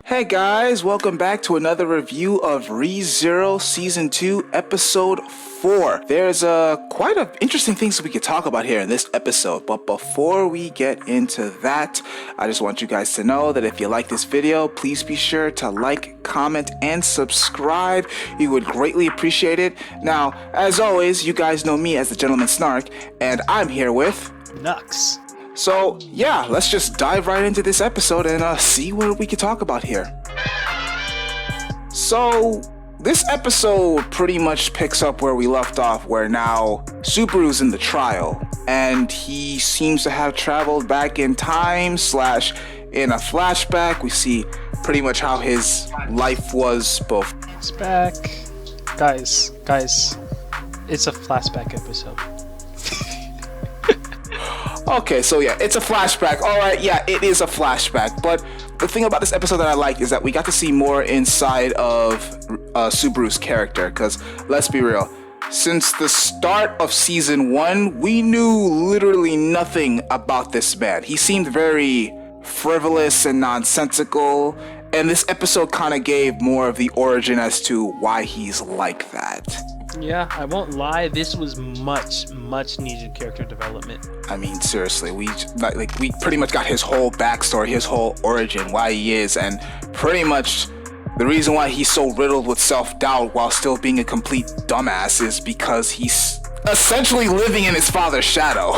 Hey guys, welcome back to another review of ReZero Season 2, Episode 4. There's quite a interesting things we could talk about here in this episode, but before we get into that, I just want you guys to know that if you like this video, please be sure to like, comment, and subscribe. You would greatly appreciate it. Now, as always, you guys know me as the Gentleman Snark, and I'm here with... Knux. So, yeah, let's just dive right into this episode and see what we can talk about here. So, this episode pretty much picks up where we left off, where now Subaru's in the trial, and he seems to have traveled back in time / in a flashback. We see pretty much how his life was both. It's back. Guys, it's a flashback episode. Okay, so yeah, it's a flashback. Alright, yeah, it is a flashback. But the thing about this episode that I like is that we got to see more inside of Subaru's character. Because, let's be real, since the start of Season 1, we knew literally nothing about this man. He seemed very frivolous and nonsensical. And this episode kind of gave more of the origin as to why he's like that. Yeah, I won't lie, this was much needed character development. I mean, seriously, we pretty much got his whole backstory, his whole origin, why he is, and pretty much the reason why he's so riddled with self-doubt while still being a complete dumbass is because he's essentially living in his father's shadow.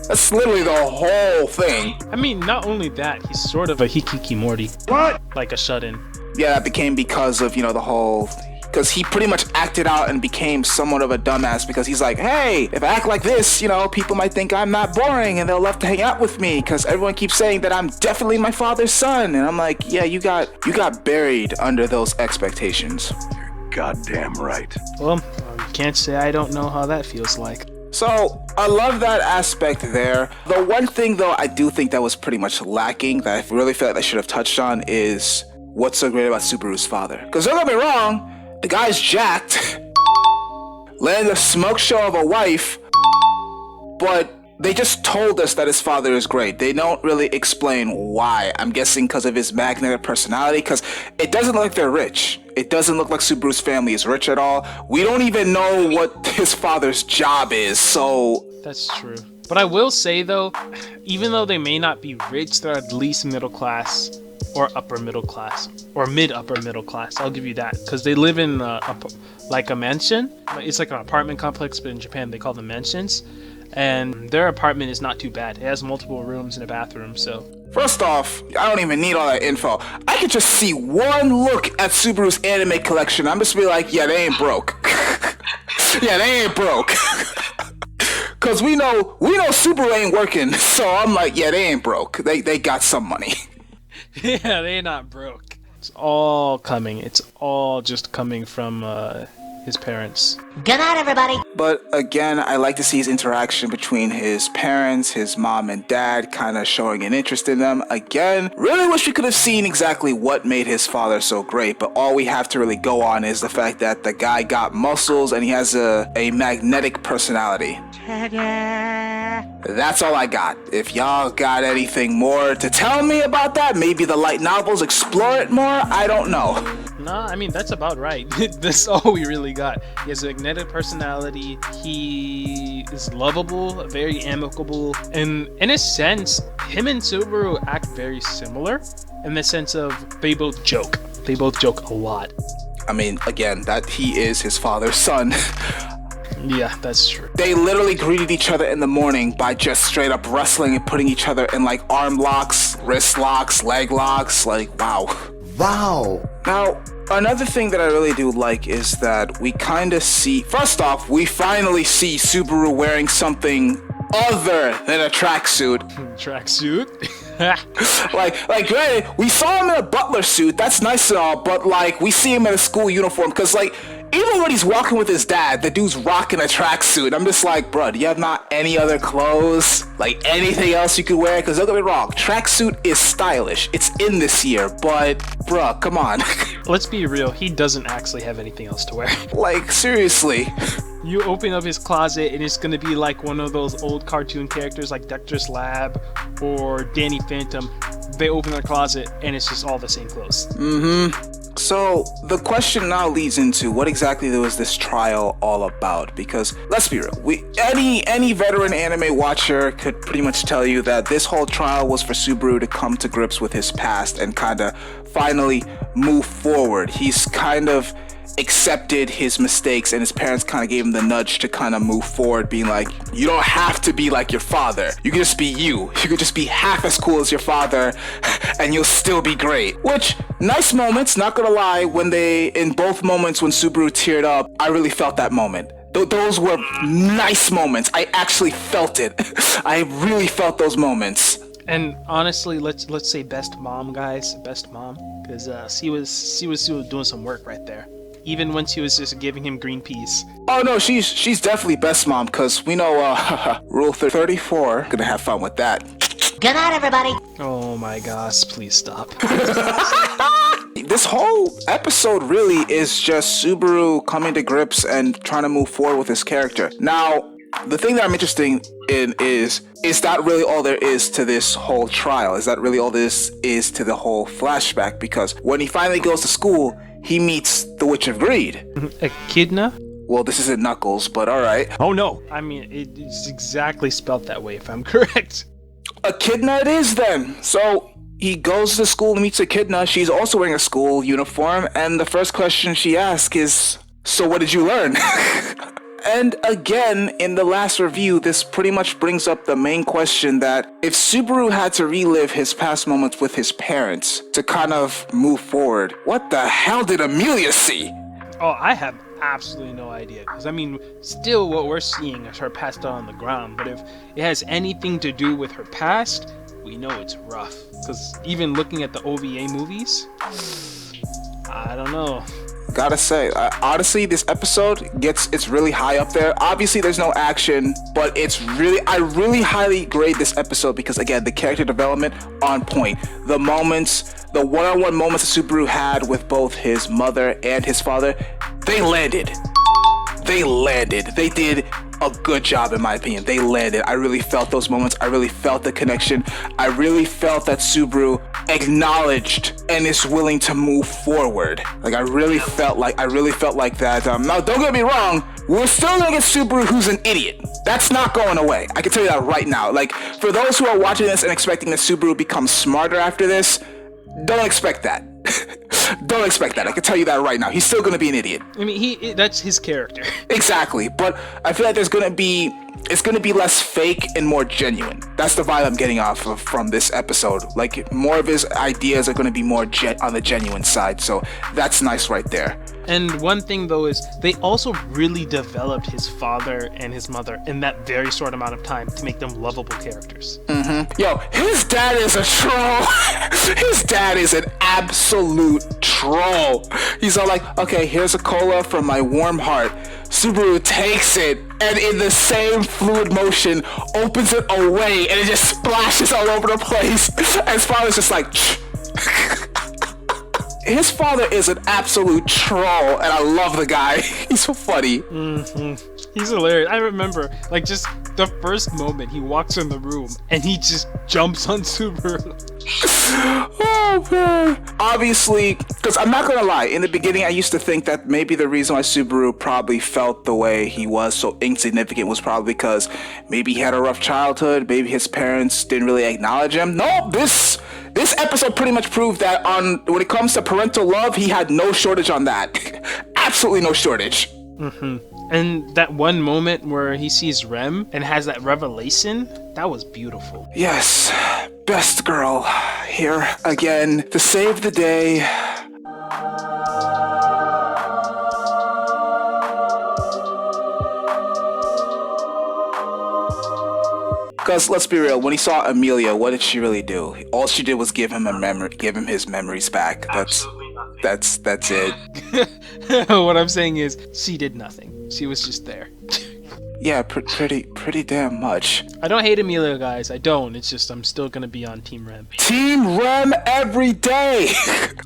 That's literally the whole thing. I mean, not only that, he's sort of a Hikikomori. What? Like a shut-in. Yeah, that became because of, the whole... Because he pretty much acted out and became somewhat of a dumbass because he's like, hey, if I act like this, people might think I'm not boring and they'll love to hang out with me because everyone keeps saying that I'm definitely my father's son. And I'm like, yeah, you got buried under those expectations. You're goddamn right. Well, can't say I don't know how that feels like. So, I love that aspect there. The one thing, though, I do think that was pretty much lacking that I really feel like they should have touched on is what's so great about Subaru's father. Because don't get me wrong, the guy's jacked, landed a smoke show of a wife, but they just told us that his father is great. They don't really explain why. I'm guessing because of his magnetic personality, because it doesn't look like they're rich. It doesn't look like Subaru's family is rich at all. We don't even know what his father's job is, so... That's true. But I will say, though, even though they may not be rich, they're at least middle class. Or upper middle class, or mid-upper middle class. I'll give you that, because they live in like a mansion. It's like an apartment complex, but in Japan they call them mansions. And their apartment is not too bad. It has multiple rooms and a bathroom, so... First off, I don't even need all that info. I could just see one look at Subaru's anime collection. I'm just be like, yeah, they ain't broke. Yeah, they ain't broke. Cause we know Subaru ain't working, so I'm like, yeah, they ain't broke. They got some money. Yeah, they're not broke. It's all coming. It's all just coming from his parents. Good night, everybody. But again, I like to see his interaction between his parents, his mom and dad, kind of showing an interest in them. Again, really wish we could have seen exactly what made his father so great, but all we have to really go on is the fact that the guy got muscles and he has a magnetic personality. That's all I got. If y'all got anything more to tell me about that, maybe the light novels explore it more, I don't know. Nah, I mean, that's about right. That's all we really got. He has a magnetic personality. He is lovable, very amicable. And in a sense, him and Subaru act very similar in the sense of they both joke. They both joke a lot. I mean, again, that he is his father's son. Yeah, that's true. They literally greeted each other in the morning by just straight up wrestling and putting each other in like arm locks, wrist locks, leg locks. Like, wow. Wow. Now, another thing that I really do like is that we kind of see... First off, we finally see Subaru wearing something other than a tracksuit. Tracksuit? like, granted, we saw him in a butler suit. That's nice and all, but like, we see him in a school uniform because like... Even when he's walking with his dad, the dude's rocking a tracksuit. I'm just like, bruh, do you have not any other clothes? Like anything else you could wear? Because don't get me wrong, tracksuit is stylish. It's in this year, but bruh, come on. Let's be real, he doesn't actually have anything else to wear. Like, seriously. You open up his closet and it's gonna be like one of those old cartoon characters like Dexter's Lab or Danny Phantom. they open their closet and it's just all the same clothes. So the question now leads into what exactly was this trial all about? Because let's be real, any veteran anime watcher could pretty much tell you that this whole trial was for Subaru to come to grips with his past and kind of finally move forward. He's kind of accepted his mistakes, and his parents kind of gave him the nudge to kind of move forward, being like, you don't have to be like your father. You can just be you. You can just be half as cool as your father and you'll still be great. Which, nice moments, not gonna lie, in both moments when Subaru teared up, I really felt that moment. Those were nice moments. I actually felt it. I really felt those moments. And honestly, let's say best mom, guys, best mom, because she was doing some work right there. Even when she was just giving him green peas. Oh no, she's definitely best mom, because we know Rule 34. Gonna have fun with that. Good night, everybody. Oh my gosh, please stop. This whole episode really is just Subaru coming to grips and trying to move forward with his character. Now, the thing that I'm interested in is that really all there is to this whole trial? Is that really all this is to the whole flashback? Because when he finally goes to school, he meets the Witch of Greed. Echidna? Well, this isn't Knuckles, but alright. Oh no. I mean, it's exactly spelled that way, if I'm correct. Echidna it is then. So he goes to school and meets Echidna. She's also wearing a school uniform, and the first question she asks is, so what did you learn? And again, in the last review, this pretty much brings up the main question that if Subaru had to relive his past moments with his parents to kind of move forward, what the hell did Amelia see? Oh, I have absolutely no idea. Because, I mean, still what we're seeing is her passed out on the ground. But if it has anything to do with her past, we know it's rough. Because even looking at the OVA movies, I don't know. Gotta say, honestly, this episode it's really high up there. Obviously, there's no action, but I really highly grade this episode because, again, the character development on point. The moments, the one-on-one moments that Subaru had with both his mother and his father, they landed. They did a good job, in my opinion. They landed. I really felt those moments. I really felt the connection. I really felt that Subaru acknowledged and is willing to move forward. Like I really felt like that. Now, don't get me wrong. We're still gonna get Subaru, who's an idiot. That's not going away. I can tell you that right now. Like for those who are watching this and expecting that Subaru becomes smarter after this, don't expect that. Don't expect that. I can tell you that right now. He's still gonna be an idiot. I mean, that's his character. Exactly. But I feel like it's gonna be less fake and more genuine. That's the vibe I'm getting off of from this episode. Like more of his ideas are gonna be more on the genuine side. So that's nice right there. And one thing though is they also really developed his father and his mother in that very short amount of time to make them lovable characters. Yo, his dad is a troll. His dad is an absolute troll. He's all like, okay, here's a cola from my warm heart. Subaru takes it and in the same fluid motion opens it away and it just splashes all over the place. And his father's just like, his father is an absolute troll, and I love the guy. He's so funny. He's hilarious. I remember, like, just the first moment he walks in the room, and he just jumps on Subaru. Oh, man. Obviously, because I'm not gonna lie, in the beginning I used to think that maybe the reason why Subaru probably felt the way he was so insignificant was probably because maybe he had a rough childhood, maybe his parents didn't really acknowledge him. No, this episode pretty much proved that when it comes to parental love, he had no shortage on that. Absolutely no shortage. And that one moment where he sees Rem and has that revelation, that was beautiful. Yes, best girl here again to save the day. Because let's be real, when he saw Amelia, what did she really do? All she did was give him his memories back. That's it. What I'm saying is, she did nothing. She was just there. Yeah, pretty damn much. I don't hate Amelia, guys. I don't. It's just I'm still gonna be on Team Rem. Team Rem every day.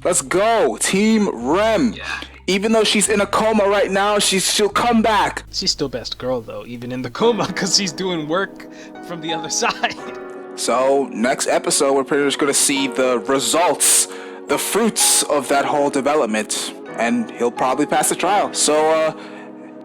Let's go, Team Rem. Yeah. Even though she's in a coma right now, she'll come back. She's still best girl though, even in the coma, because she's doing work from the other side. So next episode, we're pretty much going to see the results, the fruits of that whole development, and he'll probably pass the trial. So,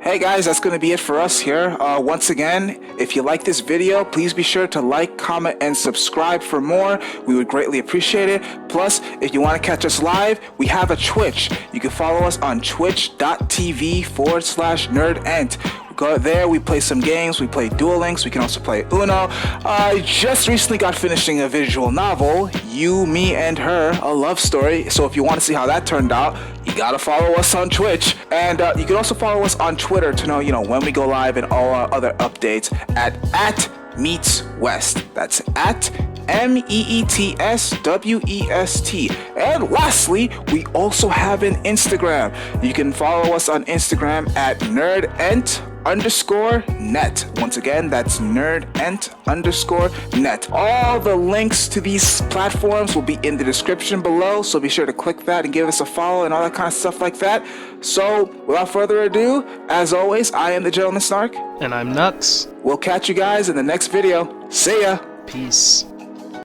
hey guys, that's going to be it for us here. Once again, if you like this video, please be sure to like, comment, and subscribe for more. We would greatly appreciate it. Plus, if you want to catch us live, we have a Twitch. You can follow us on twitch.tv/nerdent. Go there, we play some games, we play Duel Links, we can also play Uno. I just recently got finishing a visual novel, You, Me, and Her, a love story. So if you want to see how that turned out, you gotta follow us on Twitch. And you can also follow us on Twitter to know, when we go live and all our other updates at @MeetsWest. That's at MEETSWEST. And lastly, we also have an Instagram. You can follow us on Instagram at nerdent_net. Once again, that's nerdent_net. All the links to these platforms will be in the description below, so be sure to click that and give us a follow and all that kind of stuff like that. So, without further ado, as always, I am the Gentleman Snark. And I'm Knux. We'll catch you guys in the next video. See ya! Peace.